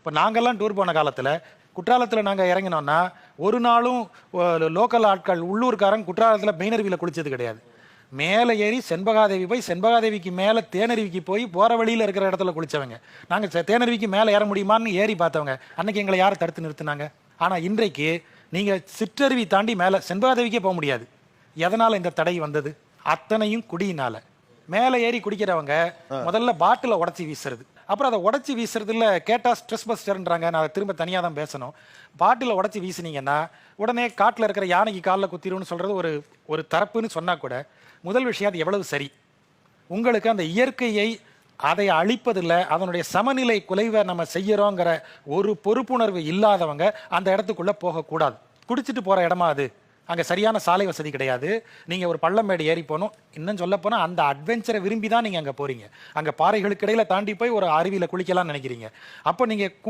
இப்போ நாங்கள்லாம் டூர் போன காலத்தில் குற்றாலத்தில் நாங்கள் இறங்கினோன்னா ஒரு நாளும் லோக்கல் ஆட்கள் உள்ளூர்காரங்க குற்றாலத்தில் மெயினருவியில் குளித்தது கிடையாது. மேலே ஏறி செண்பகாதேவி போய் செண்பகாதேவிக்கு மேலே தேனருவிக்கு போய் போகிற வழியில் இருக்கிற இடத்துல குளித்தவங்க. நாங்கள் தேனருவிக்கு மேலே ஏற முடியுமான்னு ஏறி பார்த்தவங்க. அன்னைக்கு எங்களை யார் தடுத்து நிறுத்தினாங்க? ஆனால் இன்றைக்கு நீங்கள் சிற்றருவி தாண்டி மேலே செண்பகாதேவிக்கே போக முடியாது. எதனால் இந்த தடை வந்தது? அத்தனையும் குடியினால. மேலே ஏறி குடிக்கிறவங்க முதல்ல பாட்டிலை உடச்சி வீசுறது, அப்புறம் அதை உடச்சி வீசுறதுல கேட்டால் ஸ்ட்ரெஸ் பஸ்டர்ன்றாங்க. நான் அதை திரும்ப தனியாக தான் பேசணும். பாட்டிலை உடச்சி வீசினீங்கன்னா உடனே காட்டில் இருக்கிற யானைக்கு காலில் குத்திரும்னு சொல்கிறது ஒரு தரப்புன்னு சொன்னால் கூட முதல் விஷயம் அது எவ்வளவு சரி? உங்களுக்கு அந்த இயற்கையை அதை அழிப்பதில்லை, அதனுடைய சமநிலை குலைவை நம்ம செய்யறோங்கிற ஒரு பொறுப்புணர்வு இல்லாதவங்க அந்த இடத்துக்குள்ளே போகக்கூடாது. குடிச்சிட்டு போகிற இடமா அது? அங்கே சரியான சாலை வசதி கிடையாது. நீங்கள் ஒரு பள்ளமேடு ஏறி போகணும். இன்னும் சொல்ல போனால் அந்த அட்வென்ச்சரை விரும்பி தான் நீங்கள் அங்கே போகிறீங்க. அங்கே பாறைகளுக்கு இடையில தாண்டி போய் ஒரு அருவியில் குளிக்கலாம்னு நினைக்கிறீங்க. அப்போ நீங்கள்